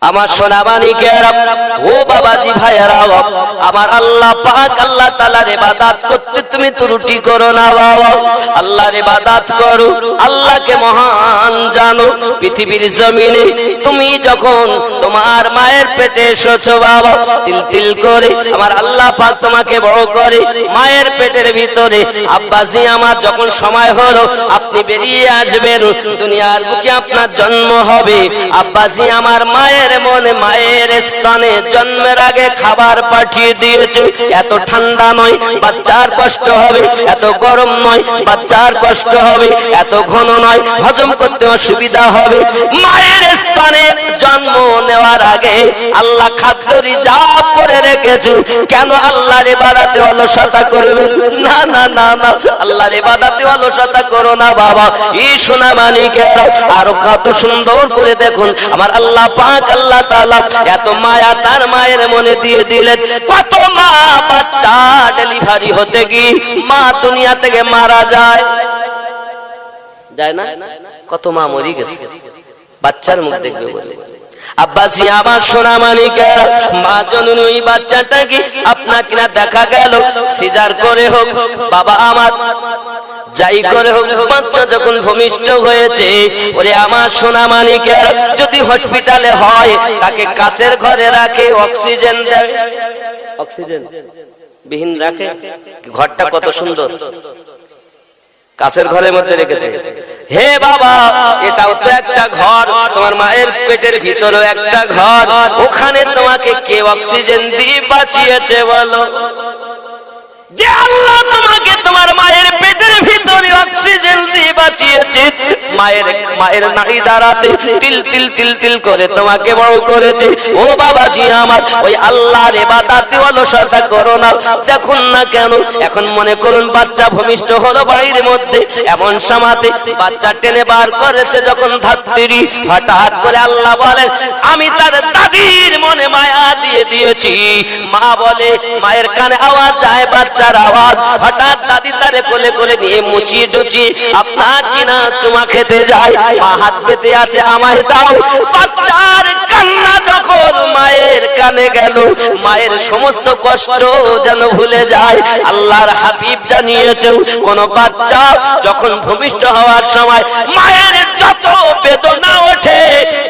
আমার সোনা মানিকেরা, ও বাবাজি ভাইয়েরা, আমার আল্লাহ পাক আল্লাহ তাআলার ইবাদত করতে তুমি ত্রুটি করো না বাবা। আল্লাহর ইবাদত করো, আল্লাহকে মহান জানো। পৃথিবীর জমিনে তুমি যখন তোমার মায়ের পেটে এসেছো বাবা, তিল তিল করে আমার আল্লাহ পাক তোমাকে বড় করে মায়ের পেটের ভিতরে। আব্বাজি আমার যখন সময় হলো আপনি বেরিয়ে আসবেন, দুনিয়ার বুকে আপনার জন্ম হবে। আব্বাজি আমার মায়ের মনে মায়ের স্থানে জন্মের আগে খাবার পাঠিয়ে দিয়েছে। এত ঠান্ডা নয় বাচ্চার কষ্ট হবে, এত গরম নয় বাচ্চার কষ্ট হবে, এত ঘন নয় হজম করতে অসুবিধা হবে। মায়ের স্থানে জন্ম নেওয়ার আগে আল্লাহ খাদ্য রিজার্ভ করে রেখেছে। কেন আল্লাহর ইবাদতে অলসতা করবে না? না না না, আল্লাহর ইবাদতে অলসতা করো না বাবা। এই সোনা মানিকেরা, আরো কত সুন্দর করে দেখুন আমার আল্লাহ পাক আল্লাহ তাআলা এত মায়া তার মায়ের মনে দিয়ে দিলেন। কত মা বাচ্চা ডেলিভারি হতে গিয়ে মা দুনিয়া থেকে মারা যায় না? কত মা মরে গেছে বাচ্চার মুখ দেখবে বলে। আব্বাজি আমার সোনা মানিকেরা, মা জননী ওই বাচ্চাটাকে আপনাকে না দেখা গেল সিজার করে হোক, বাবা আমার যাই করে হোক, বাচ্চা যখন ভূমিষ্ঠ হয়েছে, ওরে আমার সোনা মানিকেরা, যদি হসপিটালে হয় তাকে কাচের ঘরে রাখে, অক্সিজেন দেয়, অক্সিজেন বিহীন রাখে। ঘরটা কত সুন্দর, কাচের ঘরের মধ্যে রেখেছে। হে বাবা, এটাও তো একটা ঘর, তোমার মায়ের পেটের ভিতরেও একটা ঘর। ওখানে তোমাকে কে অক্সিজেন দিয়ে বাঁচিয়েছে বলো? যে আল্লাহ তোমাকে তোমার মায়ের পেটের ভিতরে অক্সিজেন দিয়ে বাঁচিয়েছে, মায়ের নাড়ি দাঁড়াতে তিল তিল তিল তিল করে তোমাকে বড় করেছে। ও বাবাজি আমার, ওই আল্লাহর ইবাদতে অলসতা করো না। দেখুন না কেন এখন মনে করুন বাচ্চা ভূমিষ্ঠ হলো বাড়ির মধ্যে, এমন সময়তে বাচ্চা টেনে বার করেছে যখন ধাত্রী, হঠাৎ করে আল্লাহ বলেন আমি তার দাদির মনে মায়া দিয়ে দিয়েছি। মা বলে, মায়ের কানে আওয়াজ যায় বাচ্চার আওয়াজ, হঠাৎ দাদি তারে কোলে কোলে নিয়ে মুছিয়ে টুচিয়ে আপনার কিনা চুমা খেতে যায়। মা হাত পেতে আছে, আমায় দাও। বাচ্চার কান্না যখন মায়ের কানে গেল, মায়ের সমস্ত কষ্ট যেন ভুলে যায়। আল্লাহর হাবিব জানিয়েছেন কোন বাচ্চা যখন ভূমিষ্ঠ হওয়ার সময় মায়ের যত বেদনা ওঠে,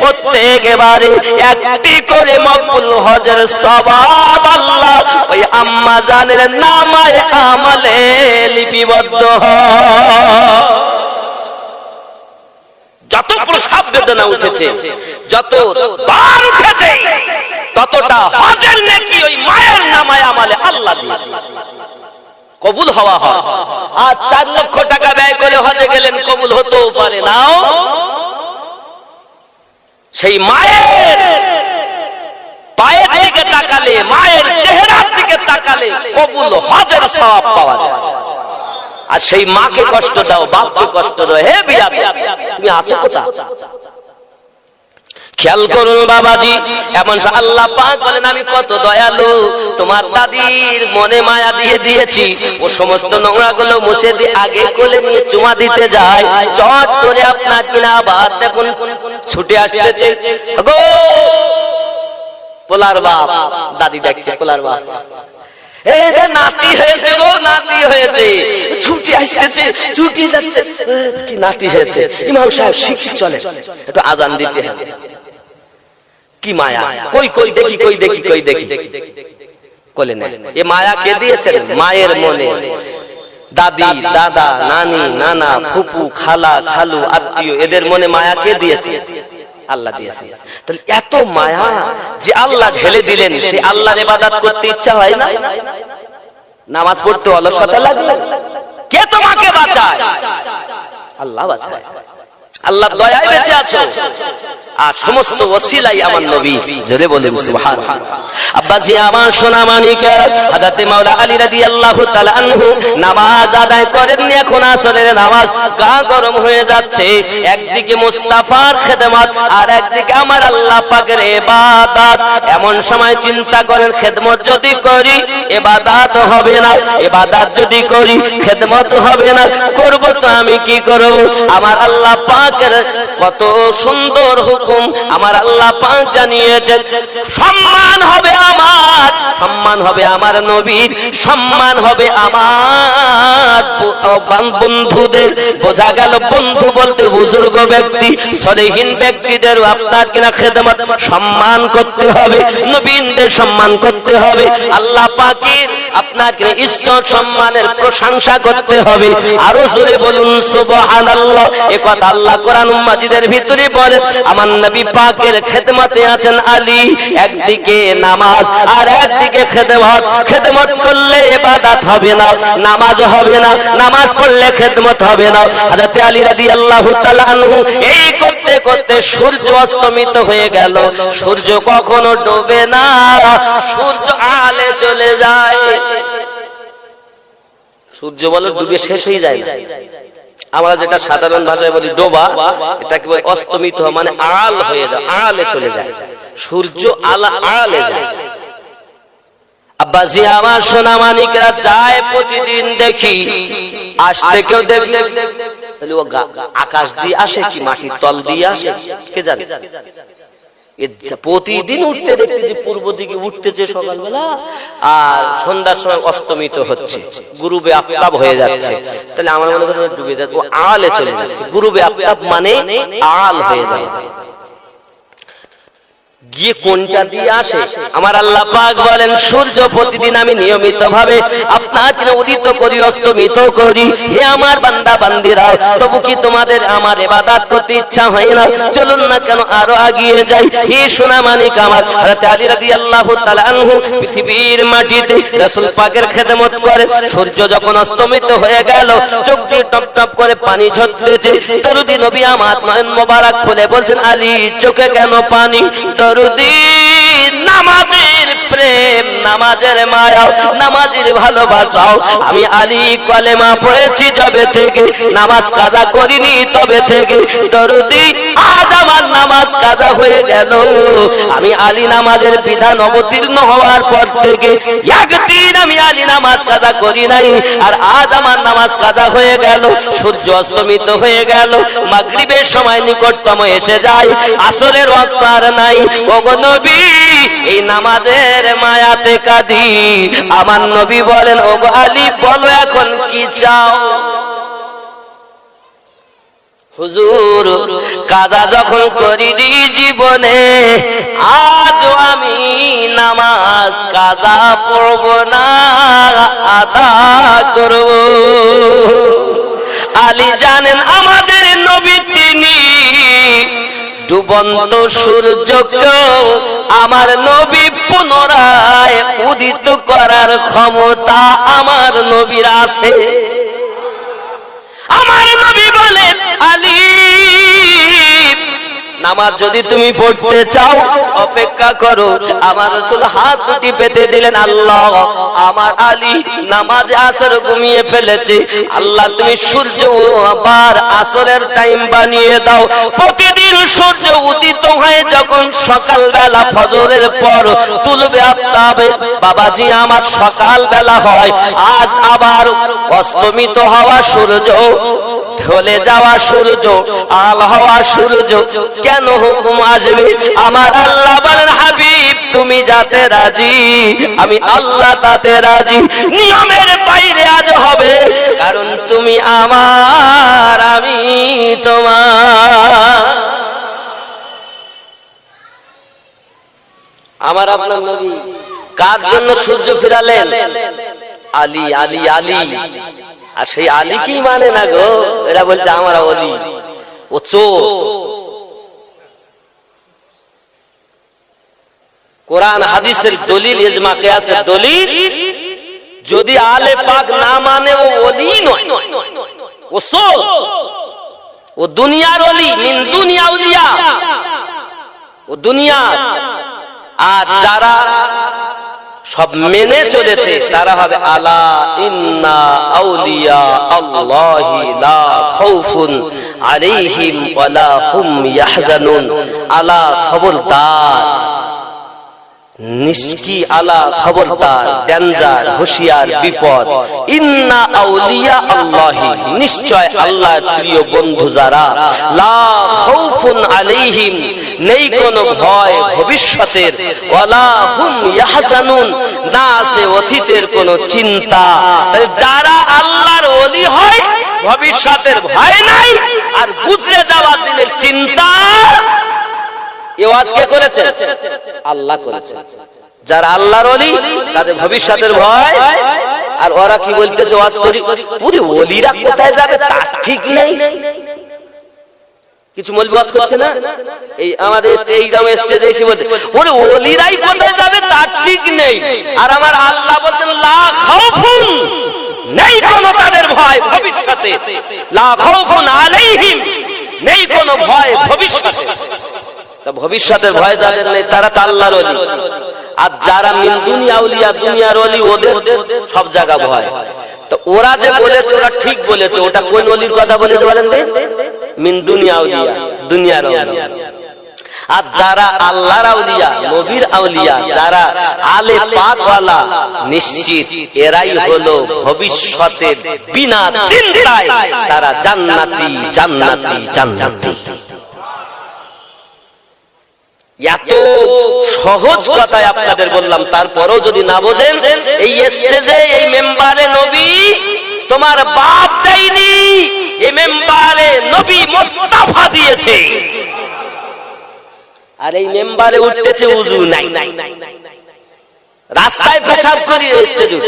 প্রত্যেকবারে একটি করে মকবুল হজের সওয়াব আল্লাহ ওই আম্মা জানের নামায় আমলে লিপিবদ্ধ হয়। যত প্রসব বেদনা উঠেছে, যত বার উঠেছে, ততটা হজের নেকি ওই মায়ের নামায় আমলে আল্লাহ দিয়েছে। কবুল হওয়া হজ। আর 4 লক্ষ টাকা ব্যয় করে হজে গেলেন, কবুল হতেও পারে নাও। সেই মায়ের পায়ের দিকে তাকালে, মায়ের চেহারার দিকে তাকালে কবুল হজের সওয়াব পাওয়া যায়। আর সেই মাকে কষ্ট দাও, বাপকে কষ্ট দাও, হে বিয়া তুমি আছো কোথায়? খেয়াল করুন বাবাজি, এমন আল্লাহ পাক বলেন আমি কত দয়ালু, তোমার দাদির মনে মায়া দিয়ে দিয়েছি। ও সমস্ত নোংরা গুলো মুছে দিয়ে আগে কোলে নিয়ে চুমা দিতে যায়, চট করে আপনার কিনা আবার দেখুন ছুটে আসতেছে, গো পোলার বাপ, দাদি দেখছে পোলার বাপ, নাতি হয়েছে গো, নাতি হয়েছে, ছুটি আসতেছে, ছুটি যাচ্ছে, কি নাতি হয়েছে, ইমাম সাহেব শিখি চলে একটু আজান দিতে হবে। কি মায়া, কই কই দেখি, কই দেখি, কই দেখি, কোলে নেই। এ মায়া কে দিয়েছেন? মায়ের মনে দাদি, দাদা, নানি, নানা, ফুপু, খালা, খালু, আত্মীয়, এদের মনে মায়া কে দিয়েছে? আল্লাহ দিয়েছে। তাহলে এত মায়া যে আল্লাহ ঢেলে দিলেন, সে আল্লাহর ইবাদত করতে ইচ্ছা হয় না? নামাজ পড়তে অলসতা লাগে? কে তোমাকে বাঁচায়? আল্লাহ বাঁচায়। আল্লাহ দয়ায় বেঁচে আছো, আর সমস্ত ওসিলাই আমার নবী। জোরে বলেন সুবহানাল্লাহ। আব্বাজি আমার সোনা মানিকের, হযরত মাওলা আলী রাদিয়াল্লাহু তাআলা আনহু নামাজ আদায় করেন, এখন আসরের নামাজ, গা গরম হয়ে যাচ্ছে। একদিকে মুস্তাফার খেদমত, আর একদিকে আমার আল্লাহ পাকের ইবাদত। এমন সময় চিন্তা করেন খেদমত যদি করি ইবাদত হবে না, ইবাদত যদি করি খেদমত হবে না, করব তো আমি কি করব? আমার আল্লাহ পাকের কত সুন্দর হুকুম আমার আল্লাহ পাক জানিয়েছেন। সম্মান হবে আমার, সম্মান হবে আমার নবীর, সম্মান হবে আমার বন্ধুদের। বোঝা গেল বন্ধু বলতে বুজুর্গ ব্যক্তি, সলেহীন ব্যক্তিদেরও আপনার কিনা খেদমত সম্মান করতে হবে, নবীনদের সম্মান করতে হবে, আল্লাহ পাকের আপনার কিনা ইজ্জত সম্মানের প্রশংসা করতে হবে। আরো জোরে বলুন সুবহানাল্লাহ। এ কথা আল্লাহ কোরআন মাজিদের ভিতরে বলেন। আমার নবী পাকের খেদমতে আছেন আলী, একদিকে নামাজ আর একদিকে খেদমত। খেদমত করলে ইবাদত হবে না, নামাজ হবে না, নামাজ পড়লে খেদমত হবে না। হযরত আলী রাদিয়াল্লাহু তাআলা আনহু এই করতে করতে সূর্য অস্তমিত হয়ে গেল। সূর্য কখনো ডোবে না, সূর্য আলে চলে যায়। সূর্য বলে ডুবে শেষ হয়ে যায় না। আমরা যেটা সাধারণ ভাষায় বলি ডোবা, এটা কি বলে অস্তমিত হয়, মানে আল হয়ে যায়, আলে চলে যায়। সূর্য আলে যায়। আব্বাজি আমার সোনা মানিকরা যায় প্রতিদিন দেখি, আজ থেকেও দেখলে তাহলে ও আকাশ দিয়ে আসে কি মাটির তল দিয়ে আসে কে জানে? প্রতিদিন উঠতে দেখতে যে পূর্ব দিকে উঠতেছে সকালবেলা, আর সন্ধ্যার সময় অস্তমিত হচ্ছে, গুরুবে আফতাব হয়ে যাচ্ছে। তাহলে আমার মনে করেন ডুবে যাচ্ছে, ও আলে চলে যাচ্ছে। গুরুবে আফতাব মানে আল হয়ে যায়। গিয়ে কোনটা দিয়ে আসে? আমার আল্লাহ পাক বলেন সূর্য প্রতিদিন আমি নিয়মিত ভাবে আপনাকে উদিত করি, অস্তমিত করি। হে আমার বান্দা বান্দিরা, তবু কি তোমাদের আমার ইবাদত করতে ইচ্ছা হয় না? চলুন না কেন আরো এগিয়ে যাই। হে সোনা মানিক আমার, হযরত আলী রাদিয়াল্লাহু তাআলা আনহু পৃথিবীর মাটিতে রাসূল পাকের খেদমত করে। সূর্য যখন অস্তমিত হয়ে গেল, চোখ দিয়ে টপ টপ করে পানি ঝরতেছে। দরুদি নবী আমার নয়ন মোবারক খুলে বলছেন, আলী চোখে কেন পানি? নামাজের প্রেম, নামাজের মায়া, নামাজের ভালোবাসাও। আমি আলী কলেমা পড়েছি যবে থেকে, নামাজ কাজা করিনি তবে থেকে। দরুদি আজ আমার নামাজ কাজা হয়ে গেল। আমি আলী নামাজের বিধান অবতীর্ণ হওয়ার পর থেকে একদিন আমি আলী নামাজ কাজা করি নাই, আর আজ আমার নামাজ কাজা হয়ে গেল। সূর্য অস্তমিত হয়ে গেল, মাগরিবের সময় নিকটতম এসে যায়, আসরের ওয়াক্ত আর নাই। ওগো নবী, এই নামাজের মায়াতে কাঁদি। আমার নবী বলেন, ওগো আলী বলো এখন কি চাও? হুজুর কাজা যখন করিনি জীবনে, আজও আমি নামাজ কাজা পড়ব না, আদা করব। আলী জানেন আমাদের নবী তিনি ডুবন্ত সূর্যকেও আমার নবী পুনরায় উদিত করার ক্ষমতা আমার নবীর আছে। আমার নবী বলেন, আলী নামাজ যদি তুমি পড়তে চাও অপেক্ষা করো। আমার রাসূল হাত দুটি পেতে দিলেন, আল্লাহ আমার আলী নামাজে আসর ঘুমিয়ে ফেলেছে, আল্লাহ তুমি সূর্য আবার আসরের টাইম বানিয়ে দাও। প্রতিদিন সূর্য উদিত হয় যখন সকালবেলা ফজরের পর তুলবে আফতাবে, বাবাজি আমার সকালবেলা হয়, আজ আবার অস্তমিত হওয়া সূর্য, ঢলে যাওয়া সূর্য, আল হওয়া সূর্য, কেন হুকুম আসবে? আমার আল্লাহ বলেন, হাবিব তুমি যাতে রাজি, আমি আল্লাহ তাতে রাজি। নিয়মের বাইরে আজ হবে, কারণ তুমি আমার, আমি তোমার। আমার আপনার নবী কার জন্য সূর্য ফিরালেন? আলী, আলী, আলী। আর সেই আলী কি মানে না গো, এরা বলছে আমরা অলি, ও চোর। কোরআন হাদিসের দলিল, ইজমা কিয়াসের দলিল, যদি আলে পাক না মানে ও ওলি নয়, ও চোর, ও দুনিয়ার ওলি, মিন দুনিয়া উলিয়া, ও দুনিয়া। আর যারা সব মেনে চলেছে তারা হবে আলা ইন্না আউলিয়া আল্লাহি লা খাউফুন আলাইহিম ওয়ালা হুম ইয়াহজানুন। আলা খবরদার, নিষ্কি আলা খবরদার, ডেঞ্জার, হুঁশিয়ার, বিপদ। ইন্না আউলিয়া আল্লাহি, নিশ্চয় আল্লাহর প্রিয় বন্ধু যারা, লা খাউফুন আলাইহিম, নেই কোনো ভয় ভবিষ্যতের, ওয়ালা হুম ইয়াহজানুন, না আছে অতীতের কোনো চিন্তা। তাই যারা আল্লাহর ওলি হয় ভবিষ্যতের ভয় নাই, আর গুজরে যাওয়া দিনের চিন্তা। এ ওয়াজ কে করেছে? আল্লাহ করেছে। যারা আল্লাহর ওলি তাদের ভবিষ্যতের ভয়। আর ওরা কি বলতেছে ওয়াজ করি, পুরো ওলিরা কোথায় যাবে তার ঠিক নেই। কিছু মৌলবি ওয়াজ করছে না, এই আমাদের এই গ্রামে স্টেজে এসে বলছে ওরে ওলিরাই কোথায় যাবে তার ঠিক নেই। আর আমার আল্লাহ বলছেন লা খাউফুন, নেই কোনো তাদের ভয় ভবিষ্যতে, লা খাউফুন আলাইহিম, নেই কোনো ভয় ভবিষ্যতে। তা ভবিষ্যতের ভয় যাদের নেই তারা তো আল্লাহর ওলি। আর যারা মিন দুনিয়া আউলিয়া, দুনিয়ার ওলি, ওদের সব জায়গা ভয়। তো ওরা যে বলেছে ওরা ঠিক বলেছে, ওটা কোন ওলির কথা বলেছে বলেন? মিন দুনিয়া আউলিয়া, দুনিয়ার আউলিয়া। আর যারা আল্লাহর আউলিয়া, নবীর আউলিয়া, যারা আলে পাকওয়ালা, নিশ্চিত এরাই হলো ভবিষ্যতের বিনা চিন্তায় তারা জান্নাতি, জান্নাতি, জান্নাতি। এত সহজ কথায় আপনাদের বললাম, তারপরেও যদি না বোঝেন, এই স্টেজে এই মেম্বারে নবী তোমার বাপ দেয়নি, এই মেম্বারে নবী মুস্তাফা দিয়েছে। আর এই মেম্বারে উঠতেছে উযু নাই, রাস্তায় পেশাব করি স্টেজে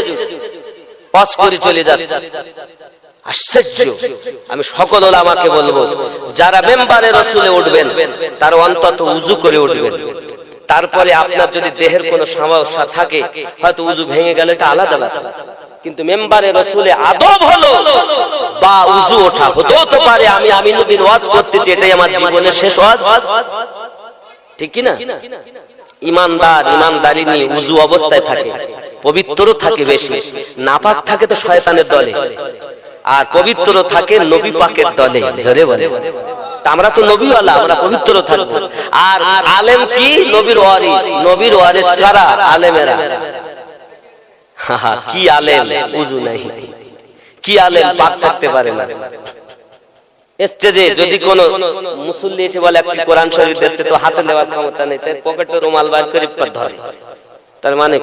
পাস করে চলে যাচ্ছে। আশ্চর্য। আমি সকল ওলামাকে বলবো, যারা মেম্বারে রাসূলে উঠবেন তার অন্তত উযু করে উঠবেন। তারপরে আপনার যদি দেহের কোনো সমস্যা থাকে, হয়তো উযু ভেঙে গেলে এটা আলাদা ব্যাপার, কিন্তু মেম্বারে রাসূলে আদব হলো বা উযু ওঠা। হতেও তো পারে আমি আমিনুদ্দিন ওয়াজ করতেছি, এটাই আমার জীবনের শেষ ওয়াজ, ঠিক কি না? ইমানদার ইমানদারি নিয়ে উযু অবস্থায় থাকে, পবিত্র থাকে, বেশি নাপাক থাকে তো শয়তানের দলে, আর পবিত্র থাকে নবী পাকের দলে। জোরে বলে, আমরা তো নবীওয়ালা, আমরা পবিত্র থাকবো। আর আলেম কি? নবীর ওয়ারিস। নবীর ওয়ারিস কারা? আলেমেরা। কি আলেম উযু নাই, কি আলেম পাক থাকতে পারে না। স্টেজে যদি কোন মুসল্লি এসে বলে একটি কোরআন শরীফ দিচ্ছে, তো হাতে নেওয়ার ক্ষমতা নেই, তাই পকেটে রুমাল বার করে ধরে, তার মানে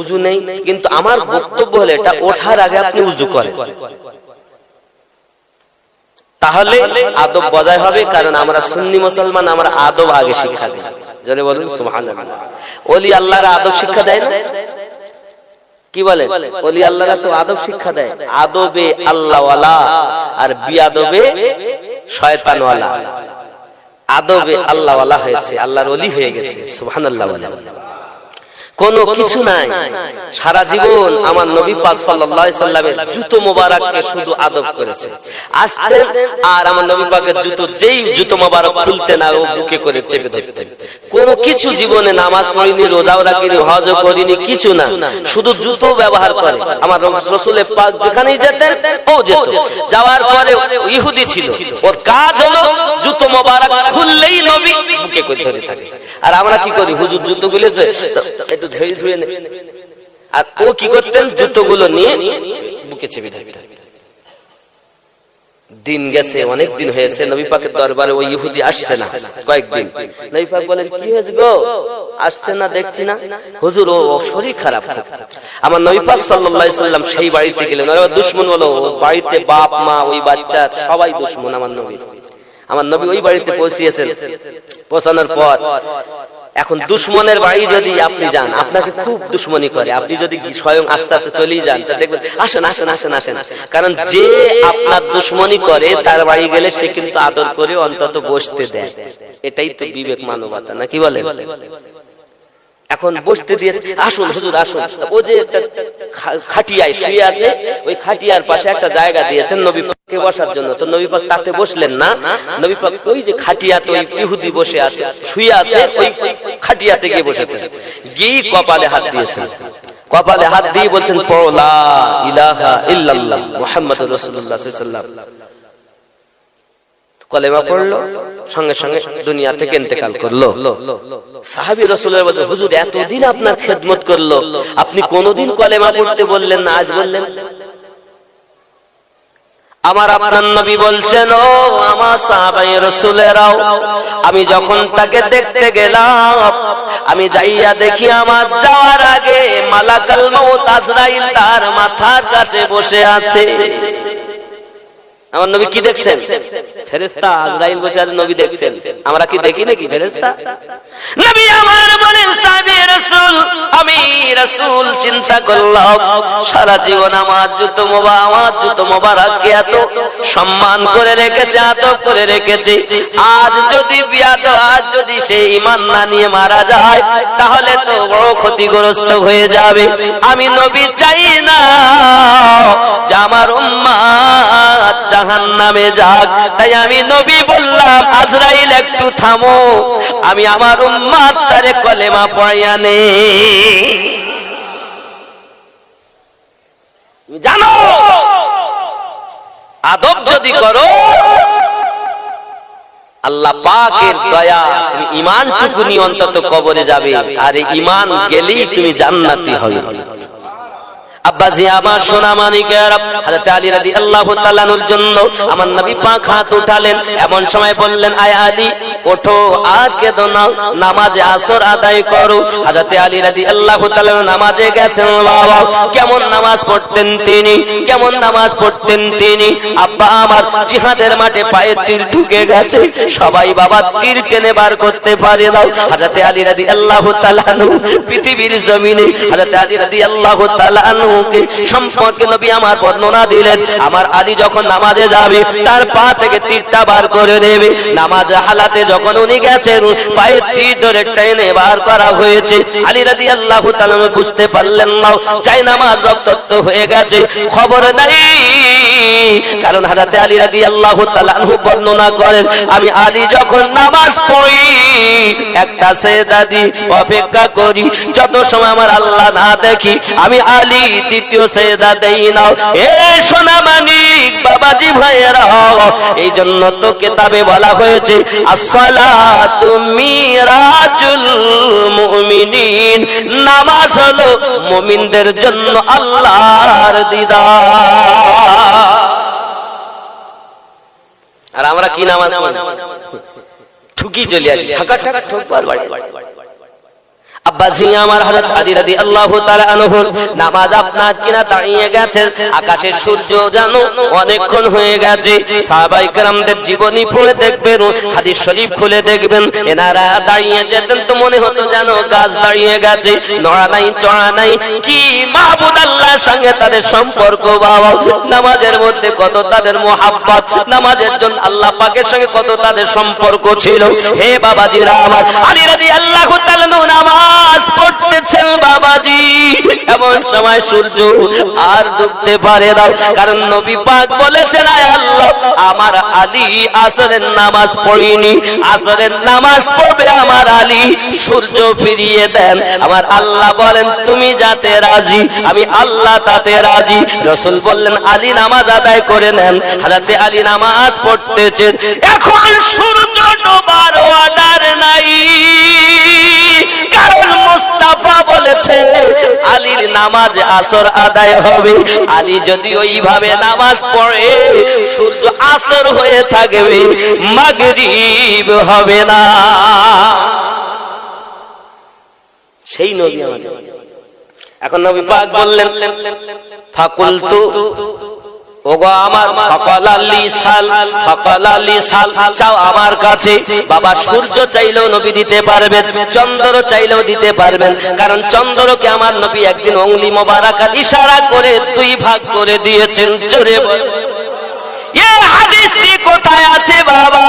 উযু নেই। কিন্তু আমার বক্তব্য হলো এটা ওঠার আগে আপনি উযু করেন, তাহলে আদব বজায় হবে। কারণ আমরা সুন্নি মুসলমান, আমরা আদব আগে শিক্ষা দিই। জোরে বলুন সুবহানাল্লাহ। ওলি আল্লাহর আদব শিক্ষা দেয় না? কি বলে? ওলি আল্লাহরা তো আদব শিক্ষা দেয়। আদবে আল্লাহওয়ালা আর বিআদবে শয়তানওয়ালা। আদবে আল্লাহওয়ালা হয়েছে, আল্লাহর ওলি হয়ে গেছে। সুবহানাল্লাহ। কোনো কিছু নাই। সারা জীবন আমার নবী পাক সাল্লাল্লাহু আলাইহি সাল্লামের জুতো মোবারককে শুধু আদব করেছে। আসতেন আর আমার নবী পাকের জুতো, যেই জুতো মোবারক খুলতেন আর ও বুকে করে চেপে ধরতেন। কোনো কিছু জীবনে নামাজ পড়িনি, রোজাও রাখিনি, হজও করিনি, কিছু না, শুধু জুতো ব্যবহার করে। আমার রাসূলের পাক যেখানেই যেতেন ও যেত। যাওয়ার পরে ইহুদি ছিল, ওর কাজ হলো জুতো মোবারক খুললেই নবী বুকে করে ধরে থাকে। আর আমরা কি করি? হুজুর জুতো খুলেছে একটু ধরে ধরে, আর ও কি করতেন? জুতোগুলো নিয়ে বুকে চেপে চেপে। দিন গেছে, অনেক দিন হয়েছে, নবী পাকের দরবারে ওই ইহুদি আসছে না কয়েকদিন। নবী পাক বলেন, কি হয়েছে গো, আসছে না দেখছি না? হুজুর ও শরীর খারাপ। আমার নবী পাক সাল্লাল্লাহু আলাইহি সাল্লাম সেই বাড়িতে গেলেন। ওরা দুশমন হলো, বাড়িতে বাপ মা ওই বাচ্চা সবাই দুশমন আমার নবী। আমার নবী ওই বাড়িতে পৌঁছিয়েছেন। পৌঁছানোর পর এখন দুশমনের বাড়ি যদি আপনি যান, আপনাকে খুব দুশমনি করে। আপনি যদি স্বয়ং আস্তে আস্তে চলেই যান, তা দেখবেন আসেন আসেন আসেন আসেন। কারণ যে আপনার দুশমনি করে তার বাড়ি গেলে সে কিন্তু আদর করে অন্তত বসতে দেয়। এটাই তো বিবেক, মানবতা, না কি বলেন? এখন বসতে দিয়েছে, আসুন হুজুর আসুন। ও যে খাটিয়ায় শুয়ে আছে, ওই খাটিয়ার পাশে একটা জায়গা দিয়েছেন নবী পাককে বসার জন্য। তো নবী পাক তাতে বসলেন না। নবী পাক ওই যে খাটিয়াতে ওই ইহুদি বসে আছে, শুয়ে আছে, ওই খাটিয়াতে গিয়ে বসেছেন। গিয়ে কপালে হাত দিয়েছেন। কপালে হাত দিয়ে বলছেন, পড়ো লা ইলাহা ইল্লাল্লাহ মুহাম্মাদুর রাসূলুল্লাহ সাল্লাল্লাহু আলাইহি ওয়াসাল্লাম। কলেমা পড়লো, সঙ্গে সঙ্গে দুনিয়া থেকে ইন্তেকাল করলো। সাহাবী রাসূলের বলতে, হুজুর এতদিন আপনার খেদমত করলো, আপনি কোনদিন কলেমা পড়তে বললেন না, আজ বললেন। আমার আপনার নবী বলছেন, ও আমার সাহাবায়ে রাসূলেরাও, আমি যখন তাকে দেখতে গেলাম, আমি যাইয়া দেখি আমার যাওয়ার আগে মালাকুল মউত আজরাইল তার মাথার কাছে বসে আছে। আমার নবী কি দেখছেন? ফেরেশতা আজরাইল বসে আছে, নবী দেখছেন। আমরা কি দেখি নাকি ফেরেশতা? নবী আমার বলেন, সাহাবী রাসূল, আমি রাসূল চিন্তা করলাম, সারা জীবন আমার জুতো মোবারককে এত সম্মান করে রেখেছে, আদব করে রেখেছে, আজ যদি সে ঈমান না নিয়ে মারা যায়, তাহলে তো বড় ক্ষতিগ্রস্ত হয়ে যাবে। আমি নবী চাই না যে আমার উম্মত জাহান্নামে যাক, তাই আমি নবী বললাম, আজরাইল একটু থামো, আমি আমার উম্মত তারে কলেমা পড়াইয়া নে। জানো, আদব যদি করো, আল্লাহ পাকের দয়া, তুমি ঈমানটুকু নিয়ে অন্তত কবরে যাবে, আর এই ঈমান গেলেই তুমি জান্নাতি হবে। আব্বাজি আমার সোনা মানিকের, হযরত আলী রাদিয়াল্লাহু তাআলা আনহুর জন্য আমার নবী পাক হাত উঠালেন, এমন সময় বললেন, আয় আলী ওঠো, আর কেঁদো না, নামাজে আসর আদায় করো। হযরত আলী রাদিয়াল্লাহু তাআলা নামাজে গেছেন। বাবা কেমন নামাজ পড়তেন তিনি, আব্বা আমার জিহাদের মাঠে পায়ে তীর ঢুকে গেছে, সবাই বাবা তীর টেনে বার করতে পারে না। হযরত আলী রাদিয়াল্লাহু তাআলা আনহু পৃথিবীর জমিনে হযরত আলী রাদিয়াল্লাহু তাআলা সম্পর্কে নবী আমার বর্ণনা দিলেন। আমার আলী যখন নামাজে যাবে, তার পা থেকে তীরটা বার করে নেবে। নামাজ হালাতে যখন উনি গেছেন, পায়ে তীর ধরে টেনে বার করা হয়েছে। আলী রাদিয়াল্লাহু তাআলা বুঝতে পারলেন না, চাই নামাজ রক্তাক্ত হয়ে গেছে, খবর নাই। কারণ হযরত আলী রাদিয়াল্লাহু তাআলা আনহু বর্ণনা করেন, আমি আলী যখন নামাজ পড়ি, একটা সেজদা দি অপেক্ষা করি, যত সময় আমার আল্লাহ না দেখি, আমি আলী দ্বিতীয় সেজদা দেই না। এ সোনা মানিক বাবাজি ভাইয়েরা, এই জন্য তো কিতাবে বলা হয়েছে, আসসালাতু মিরাজুল মুমিনিন, নামাজ হলো মুমিনদের জন্য আল্লাহর দিদার। আর আমরা কি নামাজ পড়ি? ঠুকি চলে আসি, ঠাকা ঠাকা ঠোকবার বাড়ি। আব্বাজি আমার হযরত আলী রাদিয়াল্লাহু তাআলা আনহুর নামাজ আপনার কিনা দাঁড়িয়ে গেছে, আকাশের সূর্য যেন অনেকক্ষণ হয়ে গেছে। সাহাবায়ে কেরামদের জীবনী পড়ে দেখবেন, হাদিস শরীফ খুলে দেখবেন, এনারা দাঁড়িয়ে যেতেন তো মনে হতো যেন গাছ দাঁড়িয়ে গেছে, নড়া নাই চড়া নাই। কি মাহবুব আল্লাহর সঙ্গে তাদের সম্পর্ক, বাবা নামাজের মধ্যে কত তাদের মোহাব্বত, নামাজের জন্য আল্লাহ পাকের সঙ্গে কত তাদের সম্পর্ক ছিল। হে বাবাজিরা আমার, আলী রাদিয়াল্লাহু তাআলা নামাজ পড়তেছেন বাবাজি, এমন সময় সূর্য আর ডুবতে পারে না, কারণ নবী পাক বলেছেন, আয় আল্লাহ, আমার আলী আসরের নামাজ পড়িনি, আসরের নামাজ পড়বে আমার আলী, সূর্য ফিরিয়ে দেন। আমার আল্লাহ বলেন, তুমি যাতে রাজি, আমি আল্লাহ তাতে রাজি। রাসূল বললেন, আলী নামাজ আদায় করে নেন। হযরত আলী নামাজ পড়তেছেন, এখন সূর্য ডোবার অর্ডার নাই, কারণ মুস্তাফা বলেছে আলীর নামাজ আসর আদায় হবে। আলী যদি ওইভাবে নামাজ পড়ে, সূর্য আসর হয়ে থাকবে, মাগরিব হবে না। সেই নবী আমাদের। এখন নবী পাক বললেন, ফাকুলতু, ওগো আমার, চাও আমার কাছে। বাবা সূর্য চাইলেও নবী দিতে পারবেন, চন্দ্র চাইলেও দিতে পারবেন, কারণ চন্দ্রকে আমার নবী একদিন অঙ্গুলি মোবারকাত ইশারা করে 2 ভাগ করে দিয়েছেন। জোরে বল, হাদিসটি কোথায় আছে বাবা?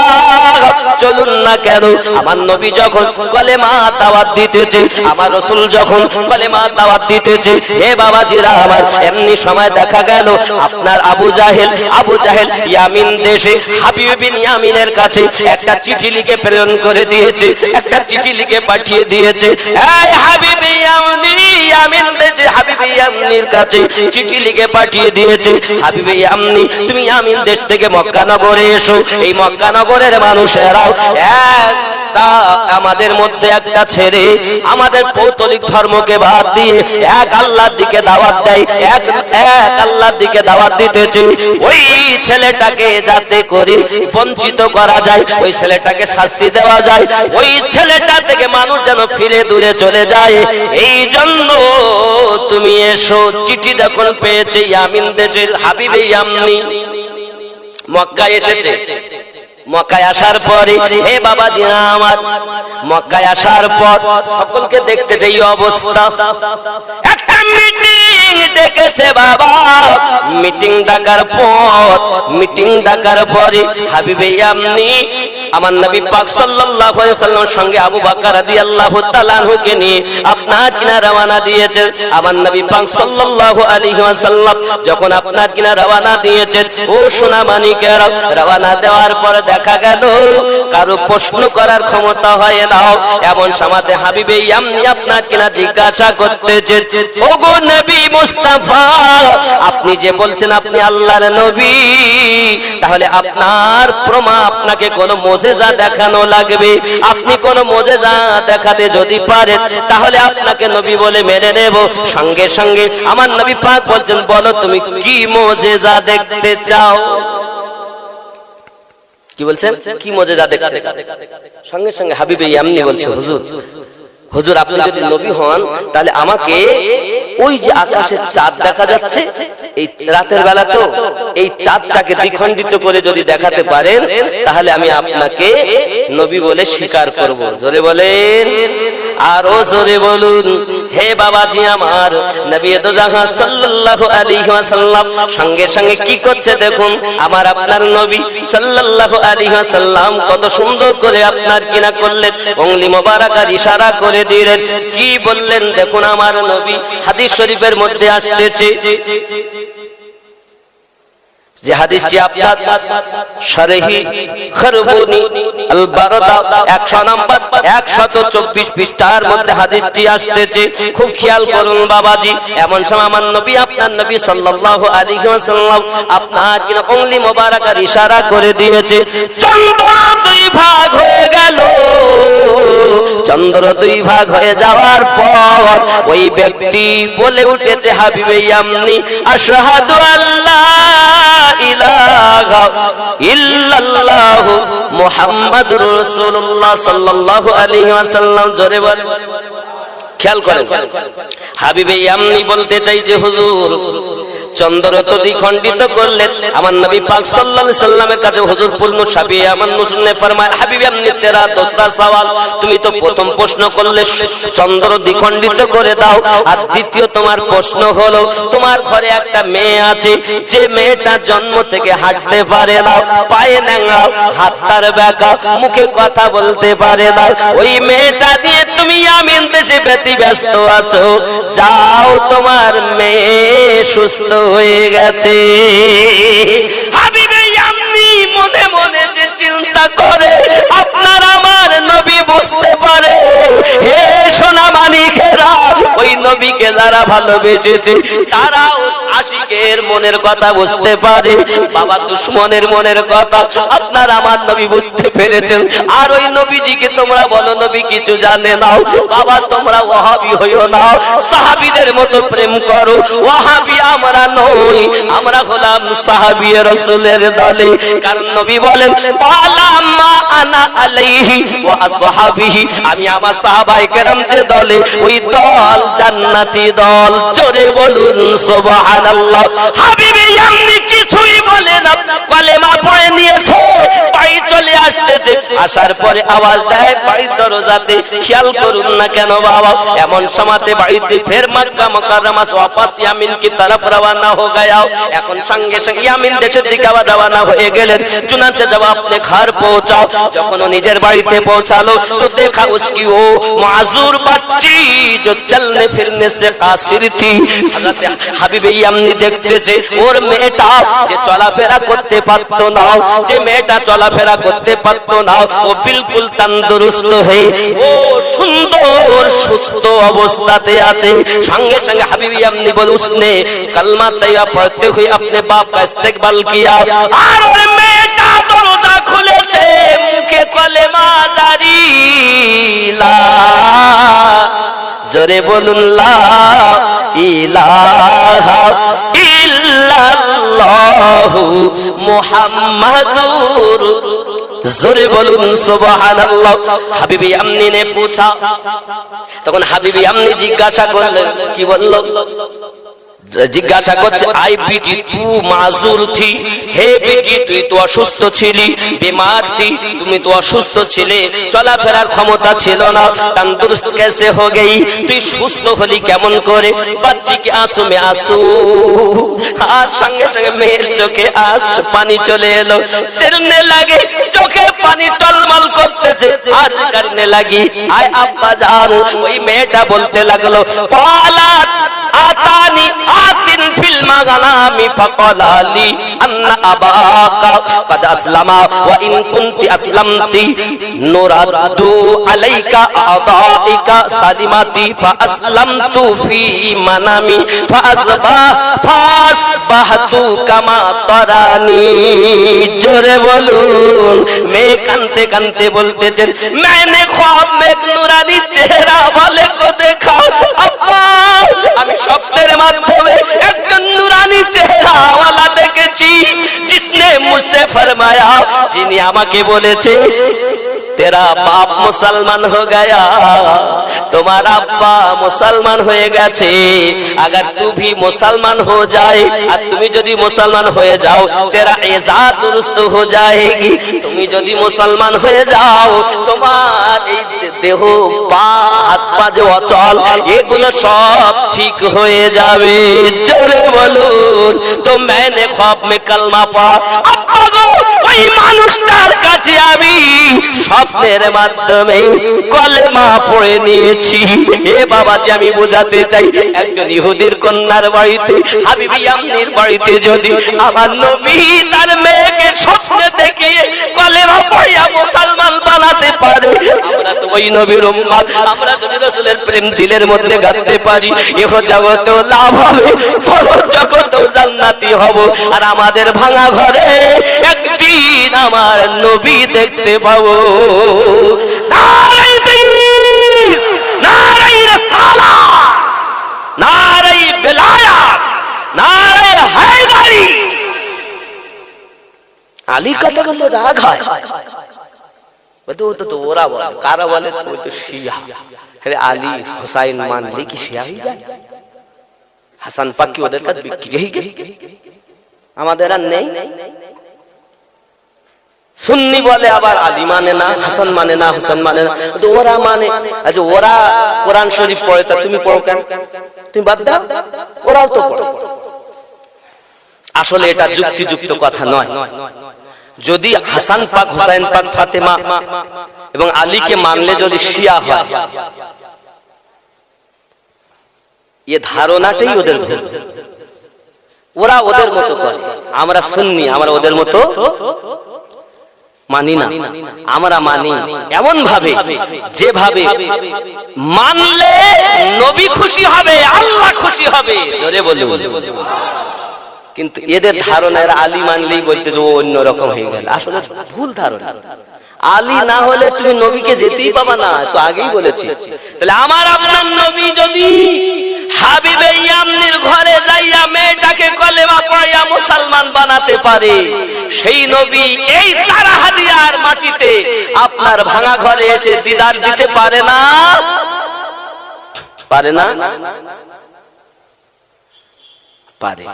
চলুন না কেন, আমার নবী যখন কলেমা দাওয়াত দিতেছে, আমার রাসূল যখন কলেমা দাওয়াত দিতেছে, হে বাবাজিরা আমার, এমনি সময় দেখা গেল আপনার আবু জাহেল ইয়ামিন দেশে হাবিব বিন ইয়ামিনের কাছে একটা চিঠি লিখে প্রেরণ করে দিয়েছে, একটা চিঠি লিখে পাঠিয়ে দিয়েছে, এই হাবিব ইয়ামিন দেশে যে হাবিবে ইয়ামনির কাছে চিঠি লিখে পাঠিয়ে দিয়েছে, হাবিবে ইয়ামনি তুমি ইয়ামিন দেশ থেকে মক্কা নগরে এসো। এই মক্কা নগরের মানুষেরাও আমাদের মধ্যে একটা ছেড়ে আমাদের পৌতলিক ধর্মকে বাদ দিয়ে এক আল্লাহর দিকে দাওয়াত দেয়, এক আল্লাহর দিকে দাওয়াত দিতেছে। ওই ছেলেটাকে যাতে করে বঞ্চিত করা যায়, ওই ছেলেটাকে শাস্তি দেওয়া যায়, ওই ছেলেটা থেকে মানুষ যেন ফিরে দূরে চলে যায়, এই জন্য তুমি এসো। চিঠি যখন পেয়েছে ইয়ামিন দেশের হাবিবে ইয়ামনি মক্কায় এসেছে। মক্কায় আসার পরে হে বাবাজি আমার, মক্কায় আসার পর সকলকে দেখতে যে অবস্থা, একটা মিটিং ডেকেছে বাবা। মিটিং ডাকার পরে হাবিবে ইয়ামনি আমার নবী পাক সাল্লাল্লাহু আলাইহি ওয়াসাল্লামের সঙ্গে আবু বকর রাদিয়াল্লাহু তাআলা আনহুকে নিয়ে আপনার কিনা রওনা দিয়েছেন। আমার নবী পাক সাল্লাল্লাহু আলাইহি ওয়াসাল্লাম যখন আপনার কিনা রওনা দিয়েছেন, ও সোনা মানিকেরা, রওনা দেওয়ার পর দেখা গেল কারো প্রশ্ন করার ক্ষমতা হয় না। এমন সমাজে হাবিবে ইয়ামনি আপনার কিনা জিজ্ঞাসা করতেছে, ওগো নবী মুস্তাফা, আপনি যে বলছেন আপনি আল্লাহর নবী, তাহলে আপনার প্রমাণ, আপনাকে কোন মুজিজা দেখানো লাগবে। আপনি কোন মুজিজা দেখাতে যদি পারেন তাহলে আপনাকে নবী বলে মেনে নেব। সঙ্গে সঙ্গে আমার নবী পাক বলছেন, বলো তুমি কি মুজিজা দেখতে চাও? কি বলছেন? কি মুজিজা দেখতে? সঙ্গে সঙ্গে হাবিবে ইয়ামনি বলছে, হুজুর আপনি যদি নবী হন তাহলে আমাকে ওই যে আকাশের চাঁদ দেখা যাচ্ছে, এই রাতের বেলা তো এই চাঁদটাকে দ্বিখণ্ডিত করে যদি দেখাতে পারেন তাহলে আমি আপনাকে নবী বলে স্বীকার করব। জোরে বলেন, আরো জোরে বলুন। হে বাবাজি আমার, নবী দো জাহান সাল্লাল্লাহু আলাইহি ওয়াসাল্লাম সঙ্গে সঙ্গে কি করছে দেখুন। আমার আপনার নবী সাল্লাল্লাহু আলাইহি ওয়াসাল্লাম কত সুন্দর করে আপনার কিনা করলেন, উংলি মোবারকার ইশারা করে দিলেন। কি বললেন দেখুন আমার নবী, হাদিস শরীফের মধ্যে আসতেছে যে হাদিসটি আপনার শারহি খরবুনি আল বারদা 100 নম্বর 124 পৃষ্ঠার মধ্যে হাদিসটি আসতেছে। খুব খেয়াল করুন বাবাজি। এমন সময় আমার নবী আপনার নবী সাল্লাল্লাহু আলাইহি ওয়াসাল্লাম আপনার কিনা উংলি মোবারকার ইশারা করে দিয়েছে। চন্দ্র দুই ভাগ হয়ে গেল। চন্দ্র দুই ভাগ হয়ে যাওয়ার পর ওই ব্যক্তি বলে উঠেছে, হাবিবে ইয়ামনি, আশহাদু আল্লাহ ইলাহা ইল্লাল্লাহ মুহাম্মাদুর রাসূলুল্লাহ সাল্লাল্লাহু আলাইহি ওয়াসাল্লাম। জোরে বলেন। খেয়াল করেন, হাবিবে ইয়ামনি বলতে চাইছে, হুজুর চন্দ্র তো দ্বিখণ্ডিত করলেন। আমার নবী পাক সাল্লাল্লাহু আলাইহি সাল্লামের কাছে হুজুর পূর্ণ সাবি আমার নসুনে ফরমায়, হাবিবে ইয়ামনি তেরা দোসরা সওয়াল, তুমি তো প্রথম প্রশ্ন করলে চন্দ্র দ্বিখণ্ডিত করে দাও, আর দ্বিতীয় তোমার প্রশ্ন হলো তোমার ঘরে একটা মেয়ে আছে, যে মেয়েটা জন্ম থেকে হাঁটতে পারে না, পায়ে ন্যাংরা, হাতটার বেঁকা, মুখে কথা বলতে পারে না, ওই মেয়েটা দিয়ে তুমি ইয়ামিন দেশে ব্যস্ত আছো, যাও তোমার মেয়ে সুস্থ হয়ে গেছে। হাবিবে ইয়ামনি মনে মনে যে চিন্তা করে, আপনার আমার নবী বুঝতে পারে, হে সোনা মানিকেরা, ওই নবীকে যারা ভালোবেসেছে তারাও আশিকের মনের কথা বুঝতে পারে। বাবা দুশ্মনের মনের কথা আপনার আমার নবী বুঝতে পেরেছেন। আর ওই নবীজিকে তোমরা বলো নবী কিছু জানে না। বাবা তোমরা ওয়াহাবি হইও না, সাহাবীদের মতো প্রেম করো। ওয়াহাবি আমরা নই, আমরা হলাম সাহাবী রাসূলের দলে। কারণ নবী বলেন, আলামা আনা আলাইহি ওয়া আসহাবিহি, আমি আমার সাহাবায়ে কেরাম যে দলে, ওই দল জান্নাতি দল। জোরে বলুন সুবহানাল্লাহ। হাবিবে ইয়ামনি কিছুই বলে না, কলেমা পড়ে নিয়েছে, বাড়ি চলে আসতেছে। আসার পরে আওয়াজ দেয় বাড়ির দরজাতে। খেয়াল করুন না কেন বাবা, এমন সময়তে বাড়িতে ফের মক্কা মুকাররমা ওয়াপাস ইয়ামিন কি তরফ রওনা হো গয়া। এখন সঙ্গে সঙ্গে ইয়ামিন দেশের দিকে রওনা হয়ে গেলেন। চুনাচে জব আপনি ঘর পৌঁছাও। যখন নিজের বাড়িতে পৌঁছালো তো দেখা उसकी वो माजूर बच्ची जो चलने फिरने से कासिर थी। हजरत হাবিবে ইয়ামনি দেখতেছে ওর মেয়েটা যে চলাফেরা করতে পারতো না, যে মেয়েটা চলাফেরা করতে পারতো না, ও বিলকুল তন্দুরুস্ত হয়ে ও সুন্দর সুস্থ অবস্থাতে আছে। সঙ্গে সঙ্গে হাবিবি আমনি বল উসনে কলমা তৈবা পড়তে हुए अपने बाप का इस्तेकबाल किया। আর ওই মেয়েটা দরজা খুলেছে, মুখে কলেমা জারি, লা জোরে বলুন লা ইলাহা ইল্লাল্লাহু মুহাম্মাদুর, জোরে বলুন সুবহানাল্লাহ। হাবিবি আমনি ने पूछा, তখন হাবিবি আমনি জিজ্ঞাসা করলেন, কি বলল? জিজ্ঞাসা করছে, আই বেটি তু মাজুর থি, হে বেটি তুই তো অসুস্থ ছিলি, বিমার থি, তুমি তো অসুস্থ ছিলে, চলাফেরার ক্ষমতা ছিল না, তন্দুরুস্ত कैसे हो गई, তুই সুস্থ হলি কেমন করে? বাচ্চি কি आंसू में आंसू, আর সঙ্গে সঙ্গে মেয়ের চোখে আজ পানি চলে এলো, তেরনে লাগে চোখে পানি টলমল করতেছে, আর করনে লাগি আয় আব্বা জান। ওই মেয়েটা বলতে লাগলো, পালাত আতানি আতিন ফিল মাগানামি ফাকালা লি আন্না আবাকা কাদ আসলামা ওয়া ইন কুনতি আসলামতি নুরাদু আলাইকা আদাইকা সালিমাতি ফাআসলামতু ফি মানামি ফাসবাহতু কামা তারানি। জোরে বলুন। মেয়ে কানতে কানতে বলতেছেন, मैंने ख्वाब में एक नूरानी चेहरा वाले को देखा, अब्बा আমি স্বপ্নের মাধ্যমে একজন নুরানি চেহারা ওয়ালা দেখেছি, जिसने मुझसे फरमाया, যিনি আমাকে বলেছে, तेरा बाप मुसलमान हो गया, तुम्हारा अब्बा मुसलमान হয়ে গেছে, अगर तू भी मुसलमान हो जाए, আর তুমি যদি মুসলমান হয়ে যাও, तेरा इज़्ज़त दुरुस्त हो जाएगी, তুমি যদি মুসলমান হয়ে যাও, তোমার এই দেহ পা হাত পা যে অচল এগুলো সব ঠিক হয়ে যাবে। জোরে বলুন। তো मैंने ख्वाब में कलमा पढ़ा, अब्बा गो ওই মানুষটার কাছে আমি স্বপ্নের মাধ্যমে কলেমা পড়ে নিয়েছি। এ বাবাজি আমি বোঝাতে চাই, একজন ইহুদির কন্যার বাড়িতে, হাবিবি আমনির বাড়িতে যদি আমার নবী তার মেয়েকে স্বপ্নে দেখিয়ে কলেমা পড়িয়া মুসলমান বানাতে পারে, আমরা তো ওই নবীর উম্মত, আমরা যদি রাসূলের প্রেম দিলের মধ্যে গাঁথতে পারি, ইহ জগতেও লাভ হবে, পরর জগতেও জান্নাতি হব। আর আমাদের ভাঙা ঘরে একদিন আমার নবী দেখতে পাবো। নারায়ে তাকবীর, নারায়ে রিসালাত, নারায়ে বেলায়াত, নারায়ে হায়দারি। আলী কথা বলতে রাগ হয়, তো ওরা বলে, কারা বলে তো শিয়া। আরে আলী হুসাইন মানলে কি শিয়া হয়ে যায়? হাসান পাক কি ওদের কাছে বিক্রি হয়ে গেল? আমাদের আর নেই। সুন্নি বলে আবার আলী মানে না, হাসান মানে না, হুসাইন মানে না, তো ওরা মানে। আচ্ছা ওরা কোরআন শরীফ পড়ে, তা তুমি পড়ো কেন? তুমি বাদ দাও, ওরাও তো পড়ে। আসলে এটা যুক্তিযুক্ত কথা নয়। যদি হাসান পাক, হুসাইন পাক, ফাতেমা এবং আলীকে মানলে যদি শিয়া হয়, এ ধারণাটাই ওদের ভুল। ওরা ওদের মতো করে, আমরা সুন্নি, আমরা ওদের মতো মানি না। আমরা মানি এমন ভাবে, যেভাবে মানলে নবী খুশি হবে, আল্লাহ খুশি হবে। জোরে বলুন। কিন্তু এদের ধারণা, এরা আলী মানলেই বলতে যে ও অন্যরকম হয়ে গেল। আসলে ভুল ধারণা। আলী না হলে তুমি নবীকে যেতেই পাবা না, তো আগেই বলেছি। তাহলে আমার আপনার নবী যদি হাবিবে ইয়ামনির ঘরে যাইয়া মেয়েটাকে কলেমা পড়াইয়া মুসলমান বানাতে পারে, সেই নবী এই তারাহাদিয়ার মাটিতে আপনার ভাঙা ঘরে এসে দিদার দিতে পারে না? পারে না? পারে।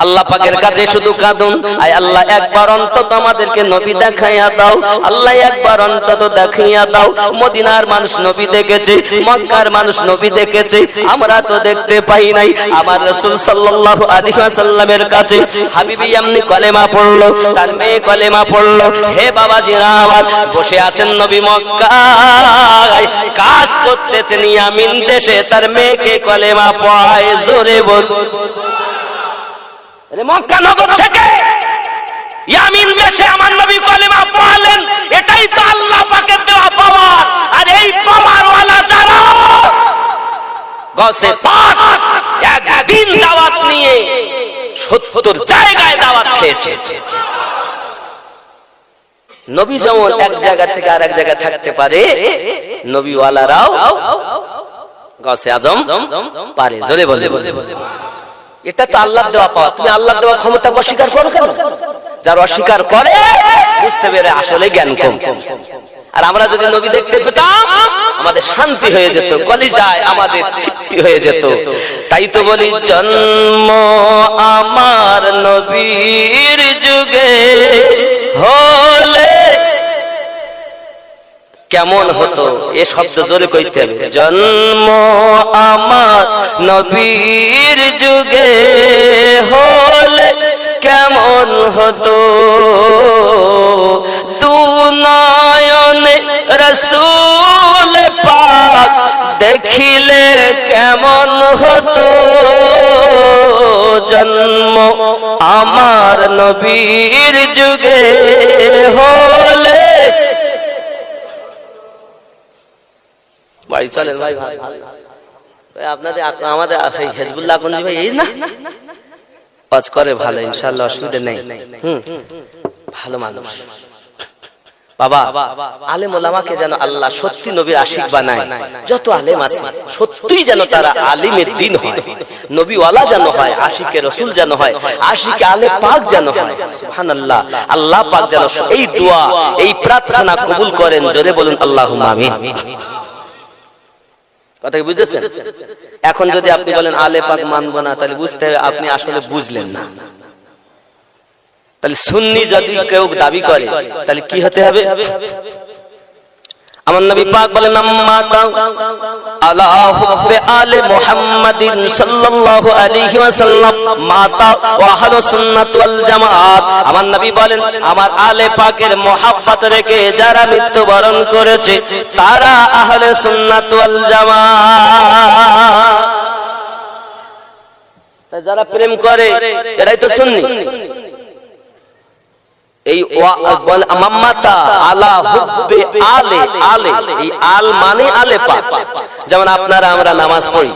আল্লাহ পাকের কাছে শুধু কাঁদুন, আয় আল্লাহ একবার অন্তত আমাদেরকে নবী দেখাইয়া দাও, আল্লাহ একবার অন্তত দেখাইয়া দাও। মদিনার মানুষ নবী দেখেছে, মক্কার মানুষ নবী দেখেছে, আমরা তো দেখতে পাই নাই। আমার রাসূল সাল্লাল্লাহু আলাইহি ওয়াসাল্লামের কাছে হাবিবি এমনি কলেমা পড়লো, তার মেয়ে কলেমা পড়লো। হে বাবাজিরা আমার, বসে আছেন নবী মক্কায়, কাজ করতেছেন ইয়ামিন দেশে, তার মেয়েকে কলেমা পড়ায়। জোরে বল। মক্কা নগর থেকে ইয়ামিন দেশে আমার নবী কালেমা পড়লেন, এটাই তো আল্লাহ পাকের দেওয়া পাওয়ার। আর এই পাওয়ার ওয়ালা যারা গসে পাক একদিন দাওয়াত নিয়ে ৭০ জায়গায় দাওয়াত খেয়েছে। নবী যেমন এক জায়গা থেকে আর এক জায়গায় থাকতে পারে, নবী ওয়ালারাও গসে আজম পারে। জোরে বলে, এটা তো আল্লাহর দেওয়া পাওয়া। তুমি আল্লাহর দেওয়া ক্ষমতা অস্বীকার করো কেন? যার অস্বীকার করে বুঝতে পেরে আসলে জ্ঞান কম। আর আমরা যদি নবী দেখতে পেতাম আমাদের শান্তি হয়ে যেত, কলিজায় আমাদের তৃপ্তি হয়ে যেত। তাই তো বলি, জন্ম আমার নবীর যুগে হলে কেমন হতো। এ শব্দ জোরে কইতে হবে, জন্ম আমার নবীর যুগে হলে কেমন হতো। তু নয়নে রসূল পাক দেখিলে কেমন হতো। জন্ম আমার নবীর যুগে হলে। ভাই চলেন ভাই, আপনাদের আমাদের হিজবুল্লাহ গঞ্জি ভাই এই না কাজ করে ভালো, ইনশাআল্লাহ অসুবিধা নেই। ভালো মানুষ বাবা। আলেম ওলামাকে যেন আল্লাহ সত্যি নবীর আশিক বানায়। যত আলেম আছে সত্যিই যেন তারা আলিমের দিন হয়, নবী ওয়ালা যেন হয়, আশিকে রাসূল যেন হয়, আশিকে আলে পাক যেন হয়। সুবহানাল্লাহ। আল্লাহ পাক যেন এই দোয়া এই প্রার্থনা কবুল করেন। জোরে বলুন আল্লাহুম্মা আমিন। কথা কি বুঝতেছেন? এখন যদি আপনি বলেন আলে পাক মানব না, তাহলে বুঝতে হবে আপনি আসলে বুঝলেন না। তাহলে সুন্নি যদি কেউ দাবি করে তাহলে কি হতে হবে? আমার নবী পাক বলেন, আম্মাতা আলা হুব্বে আলে মুহাম্মাদিন সাল্লাল্লাহু আলাইহি ওয়াসাল্লাম মাতা ওয়া আহলুস সুন্নাত ওয়াল জামাত। আমার নবী বলেন, আমার আলে পাকের মহব্বত রেখে যারা মৃত্যুবরণ করেছে তারা আহলে সুন্নাত ওয়াল জামাত। যারা প্রেম করে এরাই তো সুন্নি। এই মাম্মাতা আলা হুব্বে আলে, আলে এই আল মানে আলে পাক। যেমন আপনারা আমরা নামাজ পড়ি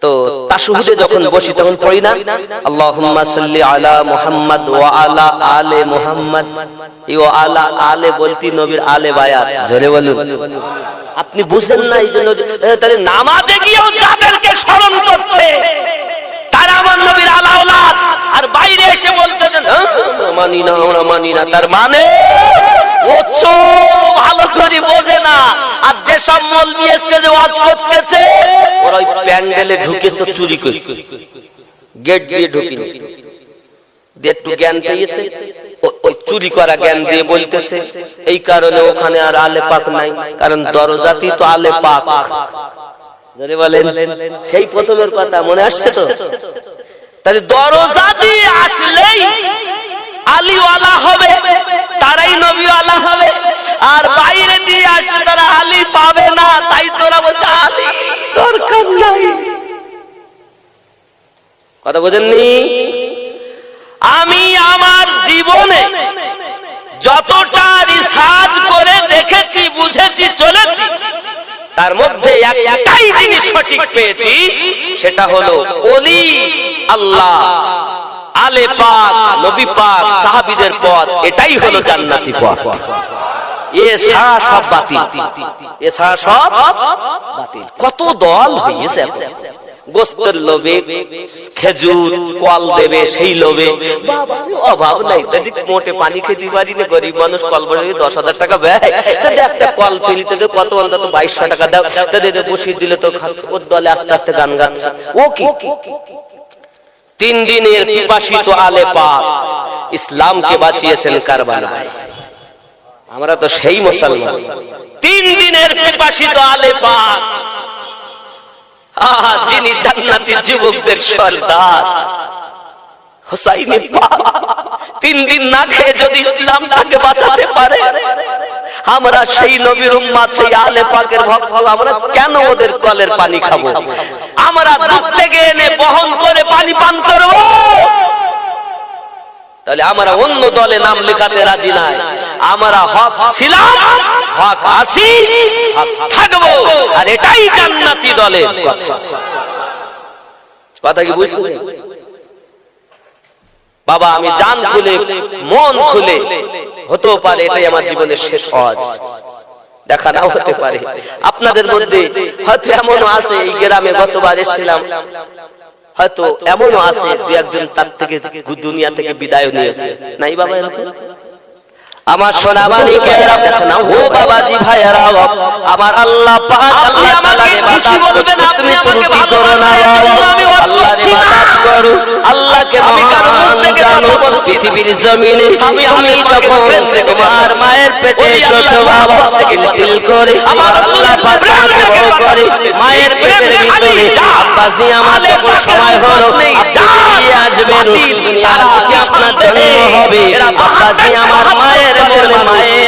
তো তাশহুদে যখন বসি তখন পড়ি না আল্লাহুম্মা সাল্লি আলা মুহাম্মাদ ওয়া আলা আলে মুহাম্মাদ। এই ওয়া আলা আলে বলতি নবীর আলে বায়াত। জোরে বলুন। আপনি বুঝেন না, এইজন্য তাহলে নামাজে গিয়েও যাদেরকে স্মরণ করছে তারা আমার নবীর আলা আওলাদ, আর বাইরে এসে বলতেছেন মানি না, আমরা মানি না। তার মানে ও ভালো করে বোঝে না। আর যে সব মৌলবি স্টেজে ওয়াজ করতেছে ওরা ওই প্যান্ডেলে ঢুকে তো চুরি করে, গেট দিয়ে ঢুকিনি, একটু জ্ঞান পেয়েছে ওই চুরি করা জ্ঞান দিয়ে বলতেছে। এই কারণে ওখানে আর আলে পাক নাই, কারণ দরজাতেই তো আলে পাক। বলেন সেই প্রথমের কথা মনে আসছে তো? তাহলে দরজা দিয়ে আসলেই আলীওয়ালা হবে, তারাই নবীওয়ালা হবে। আর বাইরে দিয়ে আসলে তারা আলী পাবে না। তাই তোরা বলছে আলী দরকার নাই। কথা বোঝেননি? আমি আমার জীবনে যতটা রিসার্চ করে দেখেছি, বুঝেছি, চলেছি, তার মধ্যে একটাই জিনিস সঠিক পেয়েছি, সেটা হলো ওলি আল্লাহ, আলে পাক, নবী পাক, সাহাবীদের পথ, এটাই হলো জান্নাতি পথ। এছাড়া সব বাতিল, এছাড়া সব বাতিল। কত দল হয়েছে গোস্তের লোভে, খেজুর কল দেবে সেই লোভে। অভাব নাই, মোটে পানি খেতে পারি না, গরিব মানুষ কল বসে 10,000 টাকা ব্যয়, একটা কল ফেলিতে কত অন্তত 2200 টাকা দাও, তাদের বসিয়ে দিলে তো ওর দলে আস্তে আস্তে গান গাচ্ছে। ও কি 3 দিনের পিপাসিত আলে পাক ইসলামকে বাঁচিয়েছেন কারবালায়। আমরা তো সেই মুসলমান। 3 দিনের পিপাসিত আলে পাক, যিনি জান্নাতি যুবকদের সর্দার হুসাইন পাক 3 দিন না খেয়ে যদি ইসলামটাকে বাঁচাতে পারে, আমরা সেই নবীর উম্মত, সেই আলে পাকের ভক্ত, আমরা কেন ওদের কলের পানি খাবো? আমরা দুধ থেকে এনে বহন করে পানি পান করব। তাহলে আমরা অন্য দলে নাম লেখাতে রাজি নাই। আমরা হক ছিলাম, হক আছি, হক থাকবো, আর এটাই জান্নাতি দলের কথা। কি বুঝতে বাবা? আমি জান খুলে মন খুলে হতেও পারে এটাই আমার জীবনের শেষ হজ, দেখা নাও হতে পারে। আপনাদের মধ্যে হয়তো এমনও আছে, এই গ্রামে গতবার এসেছিলাম, হয়তো এমনও আছে দু একজন তার থেকে দুনিয়া থেকে বিদায় নিয়েছে, নাই বাবা? এরকম আমার সোনা মানিকেরা দেখেন, ও বাবাজি ভাইয়েরা, আমার আল্লাহ পাক আল্লাহ আমাকে খুশি বলবেন, আপনি আমাকে ভালোবাসেন, আমি ওয়াজ করছি না, করো আল্লাহকে মহান জানো। পৃথিবীর জমিনে আমি যখন তোমার মায়ের পেটে এসেছো বাবা, দিল করে আমার আল্লাহ পাক তোমাকে বড় করে মায়ের পেটের ভিতরে আব্বাজি আমার যখন সময় হলো আপনি বেরিয়ে আসবেন, দুনিয়ার বুকে আপনার জন্ম হবে, আব্বাজি আমার মায়ের বলে মায়ের